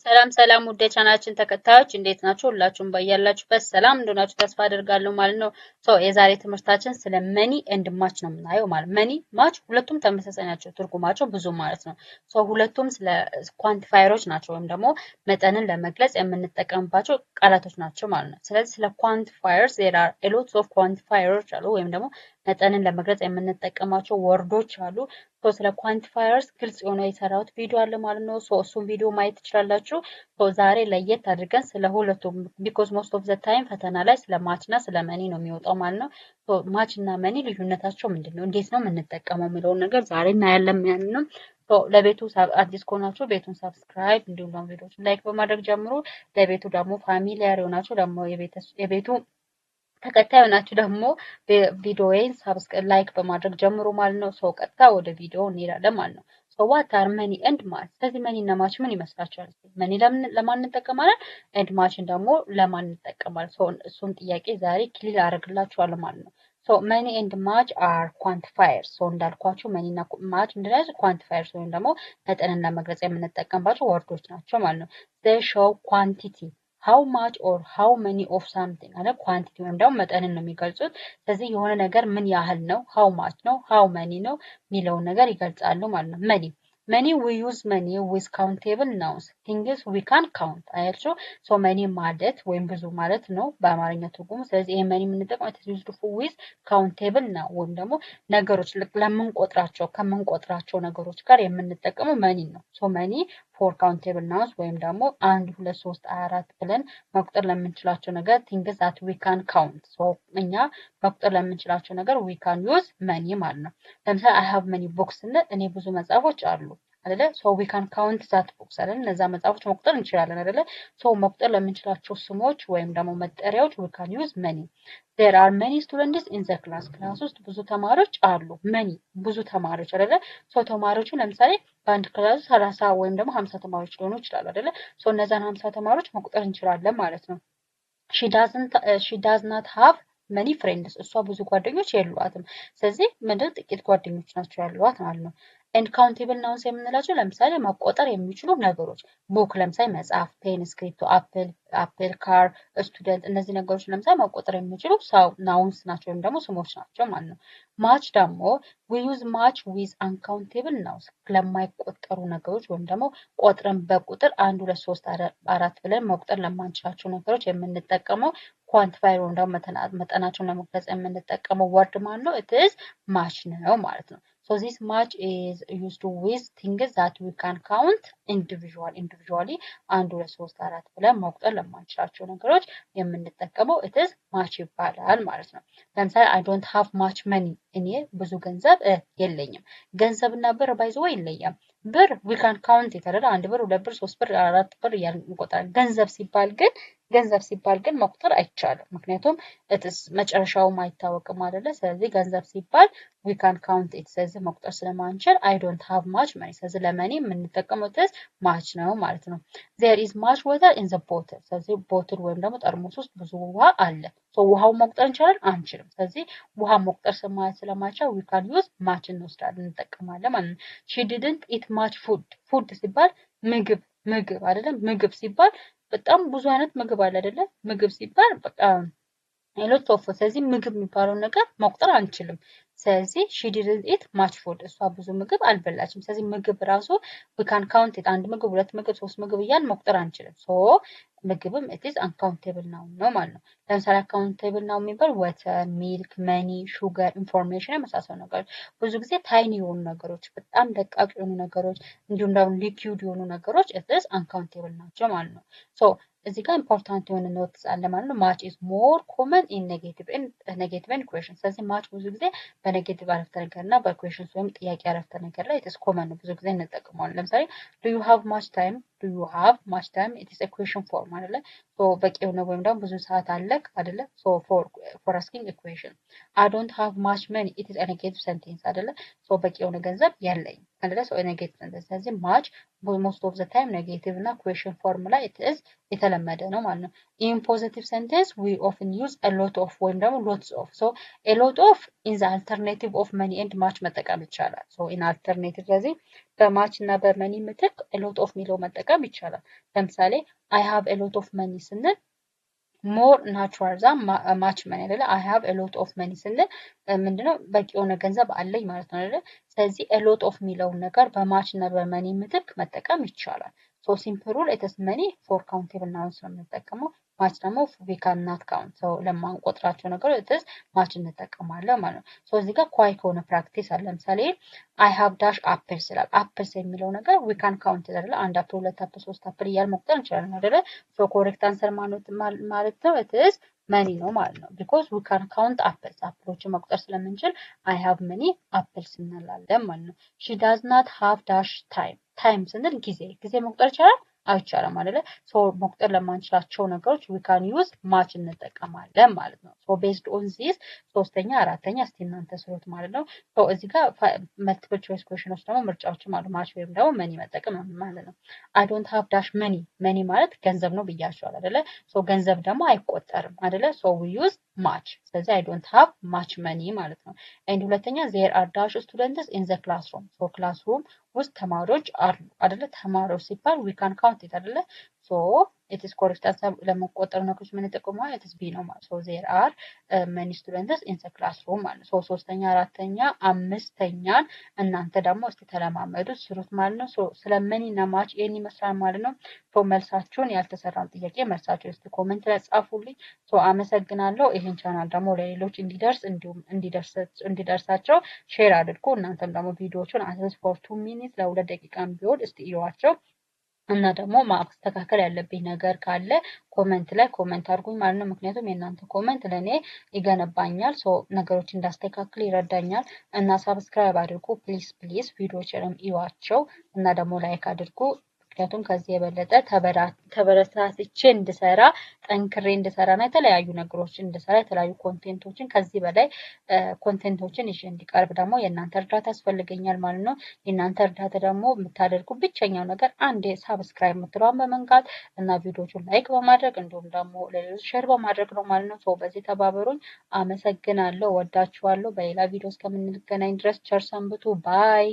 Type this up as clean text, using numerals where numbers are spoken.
ሰላም ሰላም ውድ የቻናላችን ተከታዮች እንዴት ናችሁ? ሁላችሁም በያላችሁበት ሰላም እንደሆናችሁ ተስፋ አደርጋለሁ ማለት ነው። የዛሬ ትምህርታችን ስለ መኒ ኤንድ ማች ነው የምናየው ማለት መኒ ማች ሁለቱም ተመሳሳይ ናቸው፣ ትርጉማቸው ብዙ ማለት ነው። ሁለቱም ስለ ኳንቲፋየሮች ናቸው ወይም ደግሞ መጠንን ለመግለጽ የምንጠቀምባቸው ቃላቶች ናቸው ማለት ነው። ስለዚህ ስለ ኳንቲፋየርስ there are a lot of quantifiers አሉ ወይም ደግሞ መጠንን ለመግለጽ የምንጠቀማቸው ወርዶች አሉ። ስለ ኳንቲፋየርስ ግልጽ የሆነ የሰራሁት ቪዲዮ አለ ማለት ነው። እሱን ቪዲዮ ማየት ትችላላችሁ። ዛሬ ለየት አድርገን ስለ ሁለቱም ቢኮዝ ሞስት ኦፍ ዘ ታይም ፈተና ላይ ስለ ማች እና ስለ መኒ ነው የሚወጣው ማለት ነው። ማች እና መኒ ልዩነታቸው ምንድነው፣ እንዴት ነው የምንጠቀመው የሚለውን ነገር ዛሬ እናያለን ማለት ነው። ለቤቱ አዲስ ከሆናችሁ ቤቱን ሰብስክራይብ እንዲሁም ደግሞ ቪዲዮችን ላይክ በማድረግ ጀምሩ። ለቤቱ ደግሞ ፋሚሊያር የሆናችሁ ደግሞ የቤቱ ተከታይ ናችሁ ደግሞ ቪዲዮዬን ሰብስክራይብ ላይክ በማድረግ ጀምሩ ማለት ነው። ቀጥታ ወደ ቪዲዮ እንሄዳለን ማለት ነው። ዋት አር መኒ ኤንድ ማች? ስለዚህ መኒ እና ማች ምን ይመስላችኋል? መኒ ለማን እንጠቀማለን? ኤንድ ማችን ደግሞ ለማን እንጠቀማለን? እሱን ጥያቄ ዛሬ ክሊር አደርግላችኋለሁ ማለት ነው። መኒ ኤንድ ማች አር ኳንቲፋየርስ። እንዳልኳችሁ መኒ እና ማች ምንድነው? ኳንቲፋየርስ ወይም ደግሞ መጠንን ለመግለጽ የምንጠቀምባቸው ወርዶች ናቸው ማለት ነው። they show quantity how much or how many of something አለ ኳንቲቲ ወይም ደግሞ መጠንን ነው የሚገልጹት። ስለዚህ የሆነ ነገር ምን ያህል ነው፣ how much ነው፣ how many ነው የሚለውን ነገር ይገልጻሉ ማለት ነው። መኒ we use money with countable nouns things we can count አያችሁ። መኒ ማለት ወይም ብዙ ማለት ነው በአማርኛ ትርጉሙ። ስለዚህ ይሄ መኒ የምንጠቀመው it is used with countable ነው ወይም ደግሞ ነገሮች ከምንቆጥራቸው ነገሮች ጋር የምንጠቀመው መኒ ነው። መኒ ፎር ካውንቴብል ናውንስ ወይም ደግሞ 1 2 3 4 ብለን መቁጠር ለምንችላቸው ነገር things that we can count እኛ መቁጠር ለምንችላቸው ነገር we can use money ማለት ነው። ለምሳሌ I have many books እኔ ብዙ መጽሐፎች አሉ አይደለ? we can count that books አይደለ? እነዛ መጽሐፎች መቁጠር እንችላለን አይደለ? መቁጠር ለምንችላቸው ስሞች ወይም ደግሞ መጠሪያዎች we can use money. there are many students in the class ውስጥ ብዙ ተማሪዎች አሉ። ብዙ ተማሪዎች አይደለ? ተማሪዎቹ ለምሳሌ በአንድ ክላስ 30 ወይም ደግሞ 50 ተማሪዎች ሊሆኑ ይችላሉ አይደለ? እነዛን 50 ተማሪዎች መቁጠር እንችላለን ማለት ነው። she does not have many friends እሷ ብዙ ጓደኞች የሏትም። ስለዚህ ምንድን ጥቂት ጓደኞች ናቸው ያሏት ማለት ነው። and countable nouns የምንላቸው ለምሳሌ መቆጠር የሚችሉ ነገሮች ቡክ ለምሳሌ መጽሐፍ፣ ፔን፣ ስክሪፕቶ፣ አፕል፣ ካር፣ ስቱደንት እነዚህ ነገሮች ለምሳሌ መቆጠር የሚችሉ ናውንስ ናቸው ወይም ደግሞ ስሞች ናቸው ማለት ነው። ማች ደግሞ we use match with uncountable nouns ለማይቆጠሩ ነገሮች ወይም ደግሞ ቆጥረን በቁጥር 1 2 3 4 ብለን መቁጠር ለማንችላቸው ነገሮች የምንጠቀመው ኳንቲፋየር ወይም ደግሞ መጠናቸውን ለመግለጽ የምንጠቀመው ወርድ ማለት ነው it is match ነው ማለት ነው። this match is used with things that we can count individually 1 2 3 4 ብለን መቁጠር ለማንችላቸው ነገሮች የምንጠቀመው it is match ይባላል ማለት ነው። ለምሳሌ I don't have much money እኔ ብዙ ገንዘብ የለኝም። ገንዘብና ብር ባይዘው ይለያል። ብር we can count it አይደል? 1 ብር 2 ብር 3 ብር 4 ብር እያልን እንቆጥራለን። ገንዘብ ሲባል ግን መቁጠር አይቻልም። ምክንያቱም መጨረሻውም አይታወቅም አይደለ? ስለዚህ ገንዘብ ሲባል we can count it ስለዚህ መቁጠር ስለማንችል I don't have much money ስለዚህ ለመኒ የምንጠቀመው ማች ነው ማለት ነው። there is much water in the bottle ስለዚህ ቦትል ወይም ደግሞ ጠርሙስ ውስጥ ብዙ ውሃ አለ። ውሃውን መቁጠር እንችላለን? አንችልም። ስለዚህ ውሃ መቁጠር ስለማይቻል we can use much እንጠቀማለን ማለት ነው። she didn't eat much food ሲባል ምግብ አይደለም? ምግብ ሲባል በጣም ብዙ አይነት ምግብ አለ አይደለ? ምግብ ሲባል በቃ ሎት ኦፍ ስለዚህ ምግብ የሚባለው ነገር መቁጠር አንችልም። ስለዚህ she didn't eat much food እሷ ብዙ ምግብ አልበላችም። ስለዚህ ምግብ ራሱ we can count it 1 ምግብ 2 ምግብ 3 ምግብ እያልን መቁጠር አንችልም። ምግብም it is uncountable ነው ማለት ነው። ለምሳሌ uncountable ነው የሚባል water፣ milk፣ money፣ sugar፣ information የመሳሰሉ ነገሮች ብዙ ጊዜ ታይኒ የሆኑ ነገሮች በጣም ደቃቅ የሆኑ ነገሮች እንዲሁም ደግሞ ሊኩዊድ የሆኑ ነገሮች it is uncountable ናቸው ማለት ነው። እዚህ ጋር ኢምፖርታንት የሆነ ኖትስ አለ ማለት ነው። ማች ኢዝ ሞር ኮመን ኢን ኔጌቲቭ ኤንድ ኩዌሽን ስለዚህ ማች ብዙ ጊዜ በኔጌቲቭ አረፍተ ነገር እና በኩዌሽንስ ወይም ጥያቄ አረፍተ ነገር ላይ ኢትስ ኮመን ነው፣ ብዙ ጊዜ እንጠቀመዋለን። ለምሳሌ ዱ ዩ ሃቭ ማች ታይም ኢትስ ኤ ኩዌሽን ፎርም አይደለ? በቂ የሆነ ወይም ደግሞ ብዙ ሰዓት አለክ አይደለ? ፎር አስኪንግ ኤ ኩዌሽን አይ ዶንት ሃቭ ማች መኒ ኢትስ ኤ ኔጌቲቭ ሰንቴንስ አይደለ? በቂ የሆነ ገንዘብ የለኝም አይደለ? ኔጌቲቭ ሰንቴንስ ስለዚህ ማች ሞስት ኦፍ ዘ ታይም ኔጌቲቭ እና ኩዌሽን ፎርም ላይ ኢትስ የተለመደ ነው ማለት ነው። ኢን ፖዚቲቭ ሰንቴንስ we often use a lot of ወይም ደግሞ lots of a lot of in the alternative of money and much መጠቀም ይቻላል። in alternative ስለዚህ በማች እና በመኒ ምትክ ኤሎት ኦፍ ሚለው መጠቀም ይቻላል። ለምሳሌ አይ ሃቭ ኤሎት ኦፍ መኒ ስንል ሞር ናቹራል ዛ ማች መኒ አይደለ? አይ ሃቭ ኤሎት ኦፍ መኒ ስንል ምንድነው በቂ የሆነ ገንዘብ አለኝ ማለት ነው አይደለ? ስለዚህ ኤሎት ኦፍ የሚለውን ነገር በማች እና በመኒ ምትክ መጠቀም ይቻላል። ሶ ሲምፕል ሩል ኢትስ መኒ ፎር ካውንቴብል ናውንስ ነው የምንጠቀመው። ማች ደግሞ ዊ ካን ናት ካውንት ሰው ለማንቆጥራቸው ነገሮች ኢትስ ማች እንጠቀማለን ማለት ነው። ሶ እዚህ ጋር ኳይ ከሆነ ፕራክቲስ አለ። ለምሳሌ አይ ሃቭ ዳሽ አፕልስ ይላል። አፕልስ የሚለው ነገር ዊ ካን ካውንት አይደለ? አንድ አፕል፣ ሁለት አፕል፣ ሶስት አፕል እያል መቁጠር እንችላለን አይደለ? ሶ ኮሬክት አንሰር ማለት ነው ኢትስ መኒ ነው ማለት ነው። ቢኮዝ ዊ ካን ካውንት አፕልስ አፕሎችን መቁጠር ስለምንችል አይ ሃቭ መኒ አፕልስ እንላለን ማለት ነው። ሺ ዳዝ ናት ሃቭ ዳሽ ታይም። ታይም ስንል ጊዜ መቁጠር ይቻላል አይቻልም አይደለ? ሶ መቁጠር ለማንችላቸው ነገሮች ዊ ካን ዩዝ ማች እንጠቀማለን ማለት ነው። ሶ ቤዝድ ኦን ዚስ ሶስተኛ አራተኛ እስቲ እናንተ ስሩት ማለት ነው። ሶ እዚህ ጋር መልቲፕል ቾይስ ኩዌሽኖች ደግሞ ምርጫዎችም አሉ። ማች ወይም ደግሞ መኒ መጠቀም ማለት ነው። አይ ዶንት ሃቭ ዳሽ መኒ። መኒ ማለት ገንዘብ ነው ብያቸዋል አይደለ? ሶ ገንዘብ ደግሞ አይቆጠርም አይደለ? ሶ ዊ ዩዝ ማች። ስለዚህ አይ ዶንት ሃቭ ማች መኒ ማለት ነው። ኤንድ ሁለተኛ ዜር አር ዳሽ ስቱደንትስ ኢን ዘ ክላስሩም። ሶ ክላስሩም ውስጥ ተማሪዎች አሉ አይደለ? ተማሪዎች ሲባል ዊ ካን ካውንት ኢት አይደለ? ሶ ኢት ኢዝ ኮሬክት አንሰር ለመቆጠሩ ነገሮች የምንጠቀመው ኢት ኢዝ ቢ ነው ማለት። ሶ ዜር አር መኒ ስቱደንትስ ኢን ዘ ክላስሩም ማለት። ሶ ሶስተኛ፣ አራተኛ፣ አምስተኛን እናንተ ደግሞ እስቲ ተለማመዱት ስሩት ማለት ነው። ሶ ስለ መኒ እና ማች ይሄን ይመስላል ማለት ነው። ሶ መልሳችሁን ያልተሰራውን ጥያቄ መልሳችሁን እስቲ ኮሜንት ላይ ጻፉልኝ። ሶ አመሰግናለሁ። ይሄን ቻናል ደግሞ ለሌሎች እንዲደርስ እንዲሁም እንዲደርሳቸው ሼር አድርጉ። እናንተም ደግሞ ቪዲዮዎቹን አትሊስት ፎር 2 ሚኒት ለሁለት ደቂቃም ቢሆን እስቲ እዩዋቸው። እና ደግሞ ማስተካከል ያለብኝ ነገር ካለ ኮመንት ላይ ኮመንት አድርጉኝ ማለት ነው። ምክንያቱም የእናንተ ኮመንት ለእኔ ይገነባኛል፣ ሶ ነገሮች እንዳስተካክል ይረዳኛል። እና ሳብስክራይብ አድርጉ ፕሊዝ ፕሊዝ፣ ቪዲዮዎችንም እዩዋቸው እና ደግሞ ላይክ አድርጉ። ምክንያቱም ከዚህ የበለጠ ተበረታትቼ እንድሰራ ጠንክሬ እንድሰራ እና የተለያዩ ነገሮችን እንድሰራ የተለያዩ ኮንቴንቶችን ከዚህ በላይ ኮንቴንቶችን ይዤ እንዲቀርብ ደግሞ የእናንተ እርዳታ ያስፈልገኛል ማለት ነው። የእናንተ እርዳታ ደግሞ የምታደርጉ ብቸኛው ነገር አንድ ሳብስክራይብ የምትለዋን በመንካት እና ቪዲዮቹን ላይክ በማድረግ እንዲሁም ደግሞ ለሌሎች ሼር በማድረግ ነው ማለት ነው። ሰው በዚህ ተባበሩኝ። አመሰግናለሁ፣ ወዳችኋለሁ። በሌላ ቪዲዮ እስከምንገናኝ ድረስ ቸር ሰንብቱ። ባይ